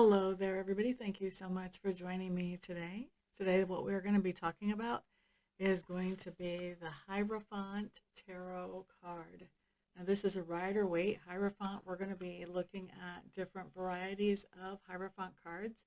Hello there, everybody. Thank you so much for joining me today. Today, what we're going to be talking about is going to be the Hierophant Tarot card. Now, this is a Rider-Waite Hierophant. We're going to be looking at different varieties of Hierophant cards.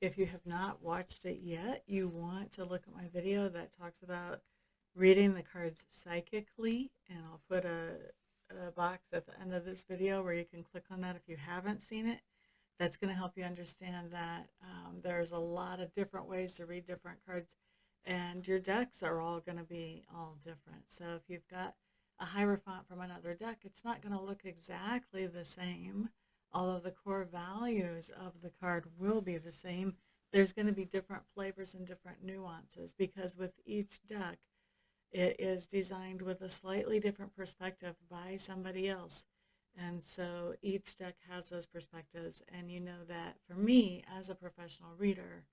If you have not watched it yet, you want to look at my video that talks about reading the cards psychically, and I'll put a box at the end of this video where you can click on that if you haven't seen it. That's going to help you understand that there's a lot of different ways to read different cards, and your decks are all going to be all different. So if you've got a Hierophant from another deck, it's not going to look exactly the same, although the core values of the card will be the same. There's going to be different flavors and different nuances, because with each deck, it is designed with a slightly different perspective by somebody else. And so each deck has those perspectives, and you know that for me as a professional reader,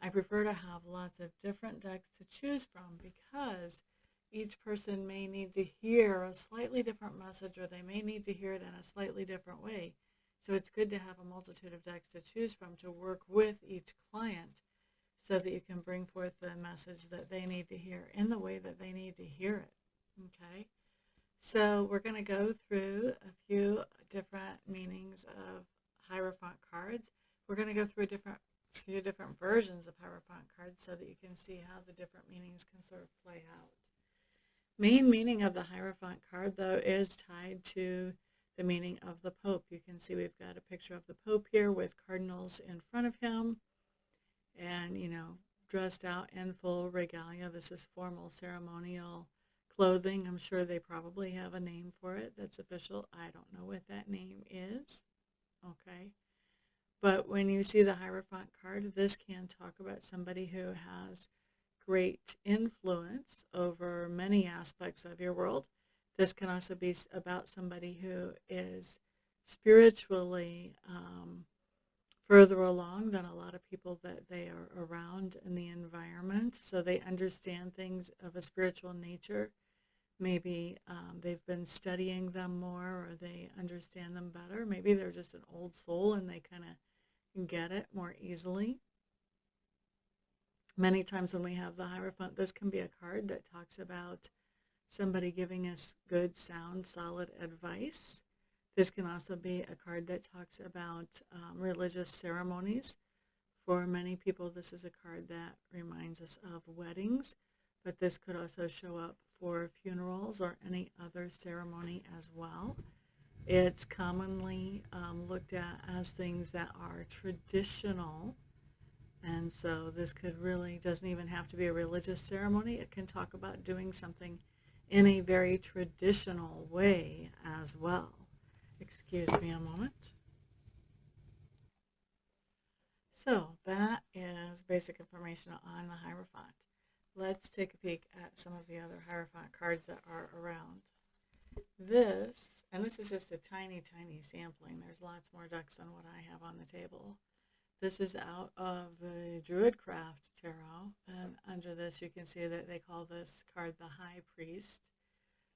I prefer to have lots of different decks to choose from, because each person may need to hear a slightly different message, or they may need to hear it in a slightly different way. So it's good to have a multitude of decks to choose from to work with each client, so that you can bring forth the message that they need to hear in the way that they need to hear it. Okay? So we're going to go through a few different meanings of Hierophant cards. We're going to go through a few different versions of Hierophant cards so that you can see how the different meanings can sort of play out. Main meaning of the Hierophant card, though, is tied to the meaning of the Pope. You can see we've got a picture of the Pope here with cardinals in front of him, and, dressed out in full regalia. This is formal ceremonial clothing. I'm sure they probably have a name for it that's official. I don't know what that name is. Okay. But when you see the Hierophant card, this can talk about somebody who has great influence over many aspects of your world. This can also be about somebody who is spiritually further along than a lot of people that they are around in the environment, so they understand things of a spiritual nature. Maybe they've been studying them more, or they understand them better. Maybe they're just an old soul and they kind of get it more easily. Many times when we have the Hierophant, this can be a card that talks about somebody giving us good, sound, solid advice. This can also be a card that talks about religious ceremonies. For many people, this is a card that reminds us of weddings, but this could also show up for funerals or any other ceremony as well. It's commonly looked at as things that are traditional, and so this could really, doesn't even have to be a religious ceremony. It can talk about doing something in a very traditional way as well. Excuse me a moment. So that is basic information on the Hierophant. Let's take a peek at some of the other Hierophant cards that are around. This is just a tiny, tiny sampling. There's lots more decks than what I have on the table. This is out of the Druid Craft Tarot, and under this you can see that they call this card the High Priest.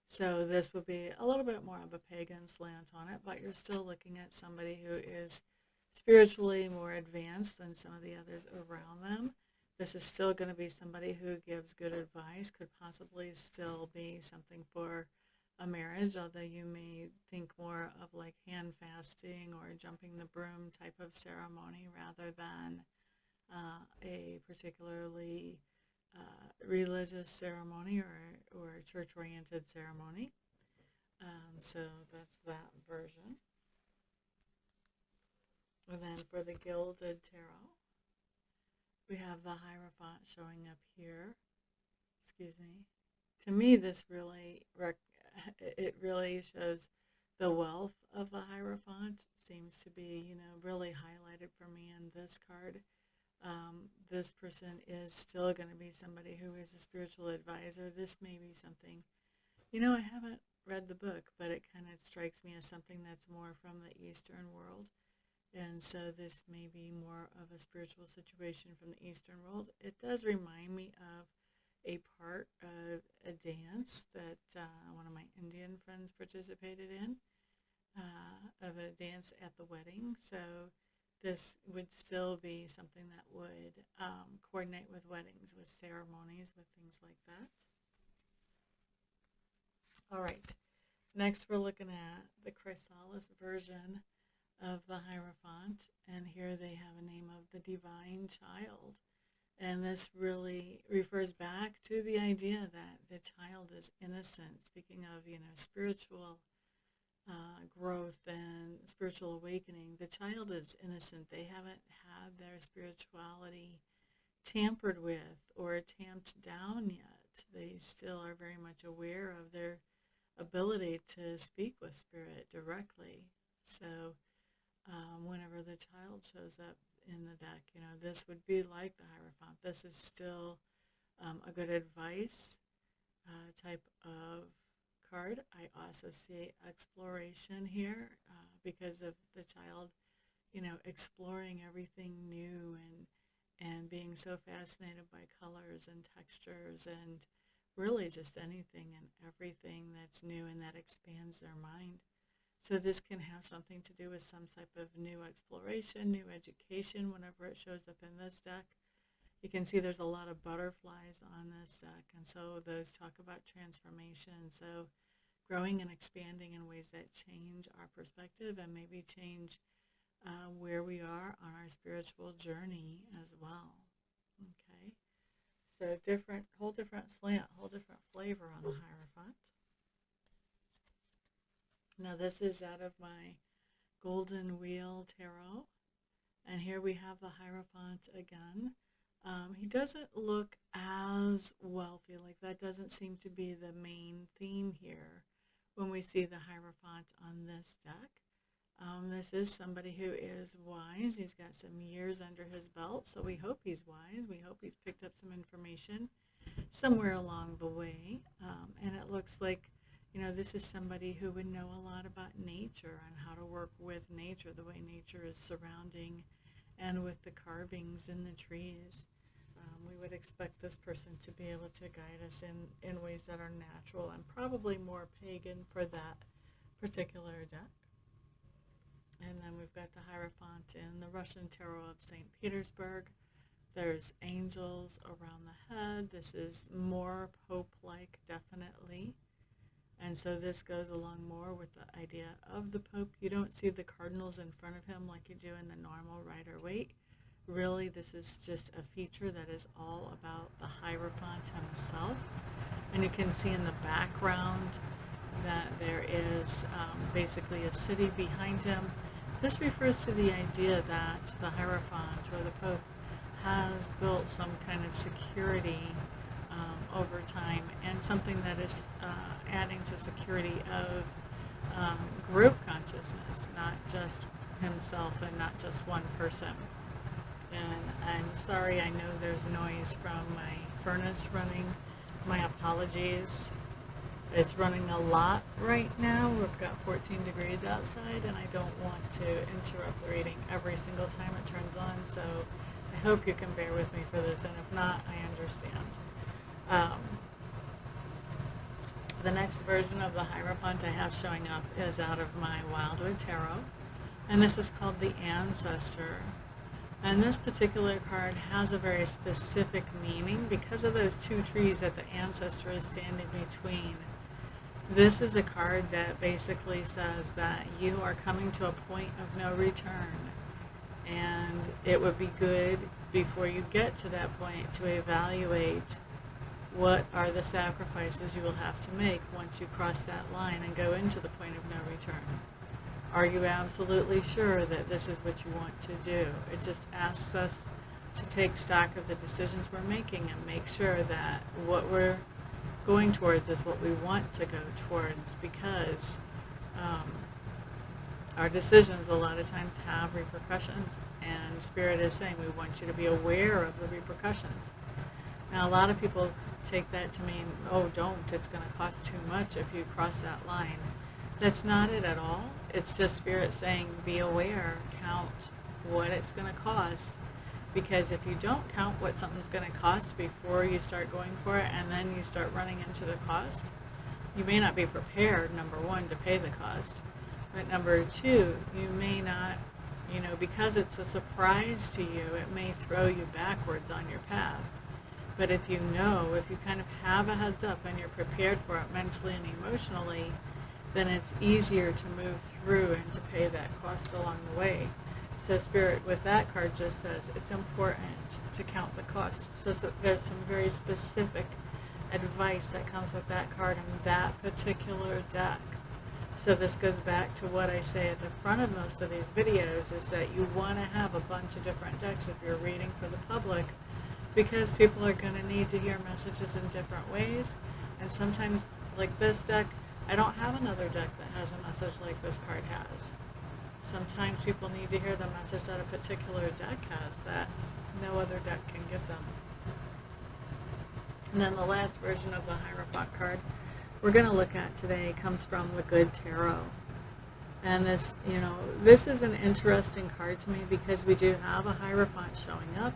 So this would be a little bit more of a pagan slant on it, but you're still looking at somebody who is spiritually more advanced than some of the others around them. This is still going to be somebody who gives good advice, could possibly still be something for a marriage, although you may think more of like hand fasting or jumping the broom type of ceremony rather than a particularly religious ceremony or church-oriented ceremony. So that's that version. And then for the Gilded Tarot, we have the Hierophant showing up here. Excuse me. To me, this really shows the wealth of the Hierophant. Seems to be, really highlighted for me in this card. This person is still going to be somebody who is a spiritual advisor. This may be something, I haven't read the book, but it kind of strikes me as something that's more from the Eastern world. And so this may be more of a spiritual situation from the Eastern world. It does remind me of a part of a dance that one of my Indian friends participated in, of a dance at the wedding. So this would still be something that would coordinate with weddings, with ceremonies, with things like that. All right. Next, we're looking at the Chrysalis version of the Hierophant, and here they have a name of the Divine Child. And this really refers back to the idea that the child is innocent. Speaking of, spiritual growth and spiritual awakening, the child is innocent. They haven't had their spirituality tampered with or tamped down yet. They still are very much aware of their ability to speak with spirit directly. So whenever the child shows up in the deck, this would be like the Hierophant. This is still a good advice type of card. I also see exploration here because of the child, exploring everything new and being so fascinated by colors and textures and really just anything and everything that's new and that expands their mind. So this can have something to do with some type of new exploration, new education whenever it shows up in this deck. You can see there's a lot of butterflies on this deck, and so those talk about transformation. So growing and expanding in ways that change our perspective and maybe change where we are on our spiritual journey as well. Okay, so whole different slant, whole different flavor on the Hierophant. Now this is out of my Golden Wheel Tarot, and here we have the Hierophant again. He doesn't look as wealthy, like that doesn't seem to be the main theme here when we see the Hierophant on this deck. This is somebody who is wise. He's got some years under his belt, so we hope he's wise. We hope he's picked up some information somewhere along the way, and it looks like this is somebody who would know a lot about nature and how to work with nature, the way nature is surrounding, and with the carvings in the trees. We would expect this person to be able to guide us in ways that are natural and probably more pagan for that particular deck. And then we've got the Hierophant in the Russian Tarot of St. Petersburg. There's angels around the head. This is more Pope-like, definitely. And so this goes along more with the idea of the Pope. You don't see the cardinals in front of him like you do in the normal Rider-Waite. Really, this is just a feature that is all about the Hierophant himself. And you can see in the background that there is basically a city behind him. This refers to the idea that the Hierophant or the Pope has built some kind of security over time, and something that is adding to security of group consciousness, not just himself and not just one person. And I'm sorry, I know there's noise from my furnace running. My apologies. It's running a lot right now. We've got 14 degrees outside, and I don't want to interrupt the reading every single time it turns on, so I hope you can bear with me for this, and if not, I understand. The next version of the Hierophant I have showing up is out of my Wildwood Tarot, and this is called the Ancestor. And this particular card has a very specific meaning because of those two trees that the Ancestor is standing between. This is a card that basically says that you are coming to a point of no return, and it would be good before you get to that point to evaluate what are the sacrifices you will have to make once you cross that line and go into the point of no return. Are you absolutely sure that this is what you want to do? It just asks us to take stock of the decisions we're making and make sure that what we're going towards is what we want to go towards, because our decisions a lot of times have repercussions, and Spirit is saying we want you to be aware of the repercussions. Now, a lot of people take that to mean, oh, don't, it's going to cost too much if you cross that line. That's not it at all. It's just Spirit saying, be aware, count what it's going to cost. Because if you don't count what something's going to cost before you start going for it, and then you start running into the cost, you may not be prepared, number one, to pay the cost. But number two, you may not, because it's a surprise to you, it may throw you backwards on your path. But if you kind of have a heads up and you're prepared for it mentally and emotionally, then it's easier to move through and to pay that cost along the way. So Spirit with that card just says it's important to count the cost. So there's some very specific advice that comes with that card in that particular deck. So this goes back to what I say at the front of most of these videos, is that you want to have a bunch of different decks if you're reading for the public, because people are going to need to hear messages in different ways. And sometimes, like this deck, I don't have another deck that has a message like this card has. Sometimes people need to hear the message that a particular deck has that no other deck can give them. And then the last version of the Hierophant card we're going to look at today comes from the Good Tarot. And this is an interesting card to me because we do have a Hierophant showing up.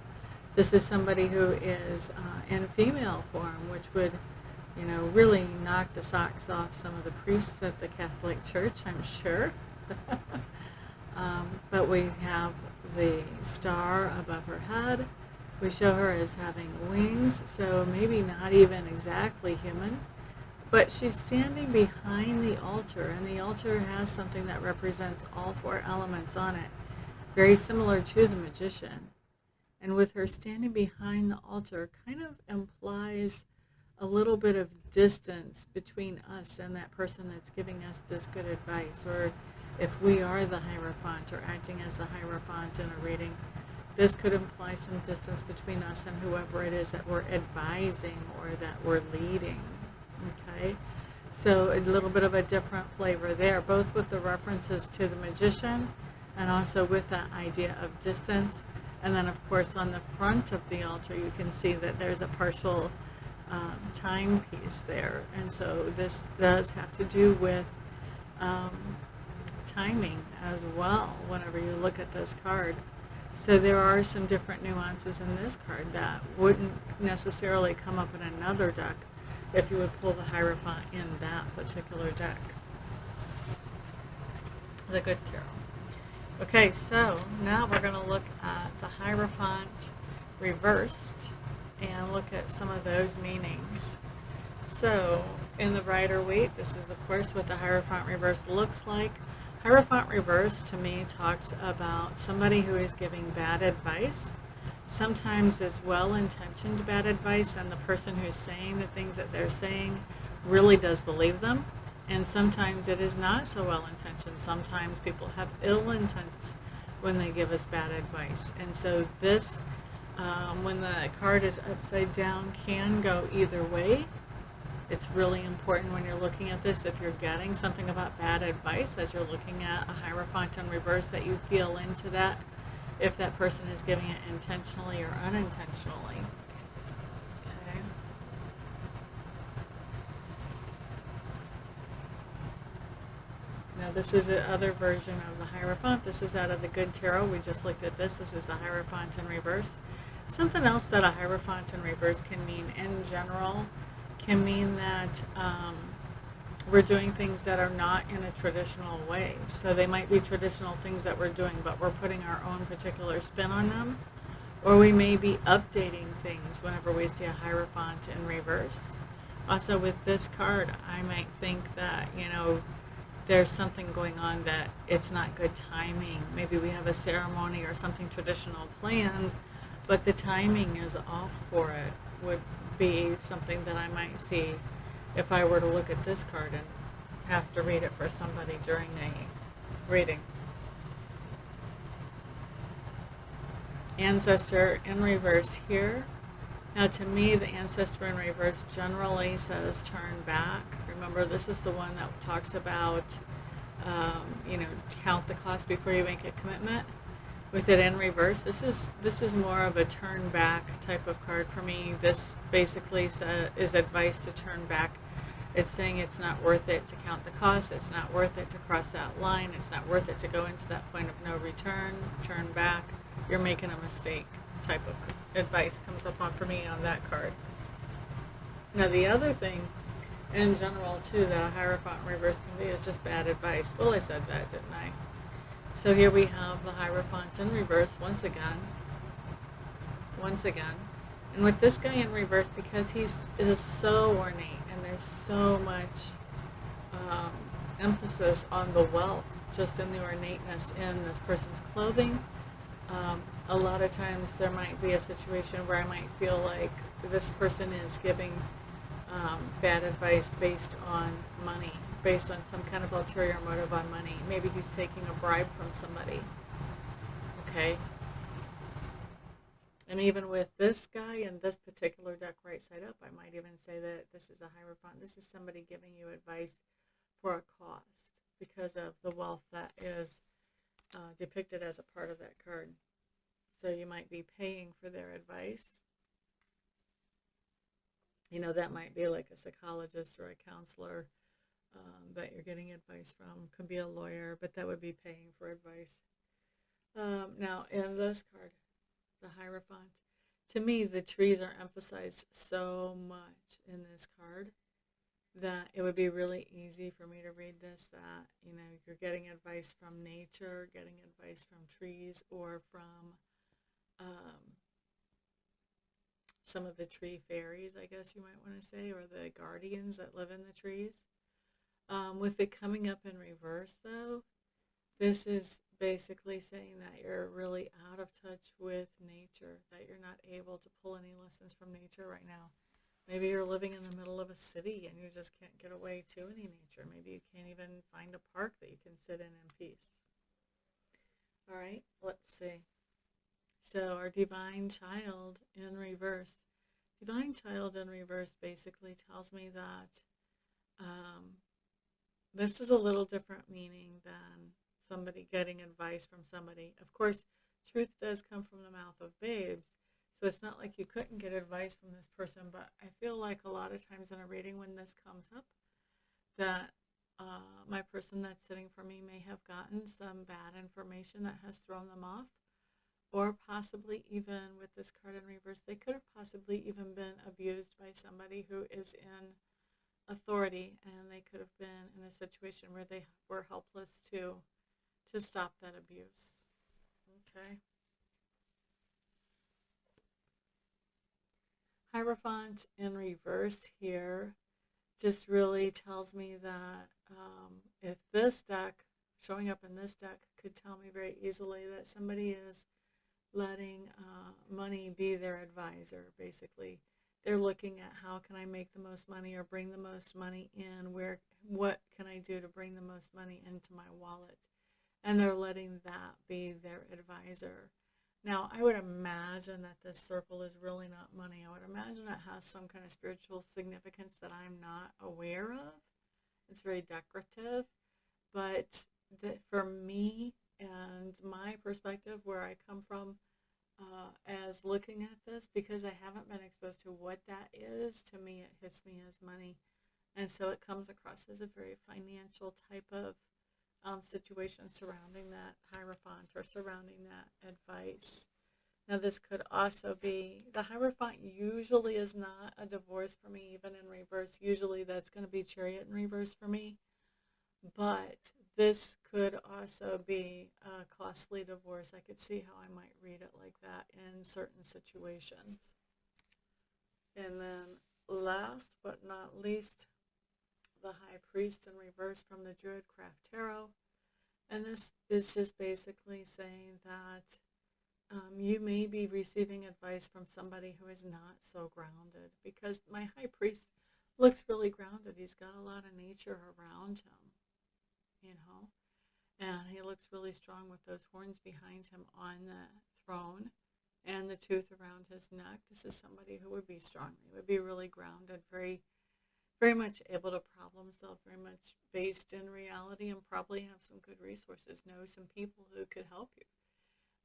This is somebody who is in female form, which would, really knock the socks off some of the priests at the Catholic Church, I'm sure. But we have the star above her head. We show her as having wings, so maybe not even exactly human. But she's standing behind the altar, and the altar has something that represents all four elements on it, very similar to the Magician. And with her standing behind the altar kind of implies a little bit of distance between us and that person that's giving us this good advice. Or if we are the Hierophant or acting as the Hierophant in a reading, this could imply some distance between us and whoever it is that we're advising or that we're leading. Okay? So a little bit of a different flavor there, both with the references to the Magician and also with that idea of distance. And then, of course, on the front of the altar, you can see that there's a partial timepiece there. And so this does have to do with timing as well whenever you look at this card. So there are some different nuances in this card that wouldn't necessarily come up in another deck if you would pull the Hierophant in that particular deck. The Good Tarot. Okay, so now we're going to look at the Hierophant Reversed and look at some of those meanings. So in the Rider-Waite, this is of course what the Hierophant Reversed looks like. Hierophant Reversed to me talks about somebody who is giving bad advice. Sometimes it's well-intentioned bad advice, and the person who's saying the things that they're saying really does believe them. And sometimes it is not so well-intentioned. Sometimes people have ill intent when they give us bad advice. And so this, when the card is upside down, can go either way. It's really important when you're looking at this, if you're getting something about bad advice as you're looking at a Hierophant in reverse, that you feel into that, if that person is giving it intentionally or unintentionally. Okay. Now this is another version of the Hierophant. This is out of the Good Tarot. We just looked at this. This is the Hierophant in reverse. Something else that a Hierophant in reverse can mean in general can mean that we're doing things that are not in a traditional way. So they might be traditional things that we're doing, but we're putting our own particular spin on them. Or we may be updating things whenever we see a Hierophant in reverse. Also with this card, I might think that, there's something going on that it's not good timing. Maybe we have a ceremony or something traditional planned, but the timing is off for it, would be something that I might see if I were to look at this card and have to read it for somebody during a reading. Ancestor in reverse here. Now to me, the Ancestor in reverse generally says turn back. Remember, this is the one that talks about, count the cost before you make a commitment. With it in reverse, this is more of a turn back type of card for me. This basically is advice to turn back. It's saying it's not worth it to count the cost. It's not worth it to cross that line. It's not worth it to go into that point of no return. Turn back. You're making a mistake type of advice comes up for me on that card. Now the other thing in general too that a Hierophant in reverse can be is just bad advice. Well, I said that, didn't I? So here we have the Hierophant in reverse once again. And with this guy in reverse, because it is so ornate and there's so much um, emphasis on the wealth, just in the ornateness in this person's clothing. A lot of times there might be a situation where I might feel like this person is giving bad advice based on money, based on some kind of ulterior motive on money. Maybe he's taking a bribe from somebody. Okay. And even with this guy in this particular deck right side up, I might even say that this is a Hierophant. This is somebody giving you advice for a cost because of the wealth that is depicted as a part of that card. So you might be paying for their advice. You know, that might be like a psychologist or a counselor that you're getting advice from. Could be a lawyer, but that would be paying for advice. Now, in this card, the Hierophant, to me, the trees are emphasized so much in this card that it would be really easy for me to read this, that, you know, you're getting advice from nature, getting advice from trees, or from some of the tree fairies, I guess you might want to say, or the guardians that live in the trees. With it coming up in reverse, though, this is basically saying that you're really out of touch with nature, that you're not able to pull any lessons from nature right now. Maybe you're living in the middle of a city and you just can't get away to any nature. Maybe you can't even find a park that you can sit in peace. All right, let's see. So our Divine Child in reverse. Divine Child in reverse basically tells me that this is a little different meaning than somebody getting advice from somebody. Of course, truth does come from the mouth of babes, so it's not like you couldn't get advice from this person, but I feel like a lot of times in a reading when this comes up, that my person that's sitting for me may have gotten some bad information that has thrown them off, or possibly even with this card in reverse, they could have possibly even been abused by somebody who is in authority, and they could have been in a situation where they were helpless to stop that abuse. Okay. Hierophant in reverse here just really tells me that if this deck, showing up in this deck, could tell me very easily that somebody is letting money be their advisor, basically. They're looking at how can I make the most money or bring the most money in, what can I do to bring the most money into my wallet? And they're letting that be their advisor. Now, I would imagine that this circle is really not money. I would imagine it has some kind of spiritual significance that I'm not aware of. It's very decorative, but for me and my perspective, where I come from, as looking at this, because I haven't been exposed to what that is, to me it hits me as money, and so it comes across as a very financial type of situation surrounding that Hierophant or surrounding that advice. Now this could also be, the Hierophant usually is not a divorce for me, even in reverse. Usually that's going to be Chariot in reverse for me, but this could also be a costly divorce. I could see how I might read it like that in certain situations. And then last but not least, the High Priest in reverse from the Druid Craft Tarot. And this is just basically saying that you may be receiving advice from somebody who is not so grounded, because my High Priest looks really grounded. He's got a lot of nature around him, you know, and he looks really strong with those horns behind him on the throne and the tooth around his neck. This is somebody who would be strong. He would be really grounded, very, very much able to problem solve, very much based in reality, and probably have some good resources, know some people who could help you.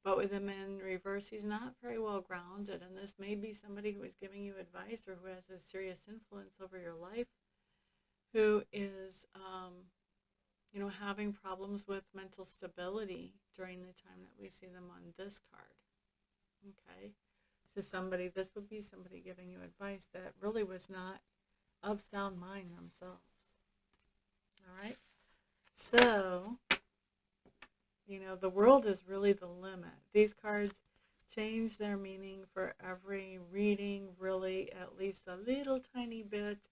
But with him in reverse, he's not very well grounded, and this may be somebody who is giving you advice or who has a serious influence over your life, who is you know, having problems with mental stability during the time that we see them on this card. Okay, so this would be somebody giving you advice that really was not of sound mind themselves. All right, so You know, the world is really the limit. These cards change their meaning for every reading, really, at least a little tiny bit.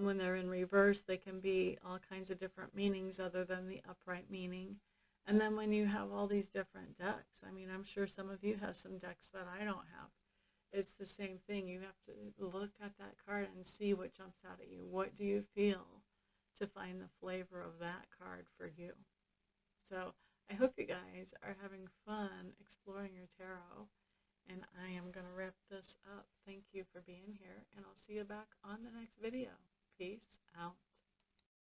When they're in reverse, they can be all kinds of different meanings other than the upright meaning. And then when you have all these different decks, I mean, I'm sure some of you have some decks that I don't have. It's the same thing. You have to look at that card and see what jumps out at you. What do you feel to find the flavor of that card for you? So I hope you guys are having fun exploring your tarot. And I am going to wrap this up. Thank you for being here, and I'll see you back on the next video. Peace out.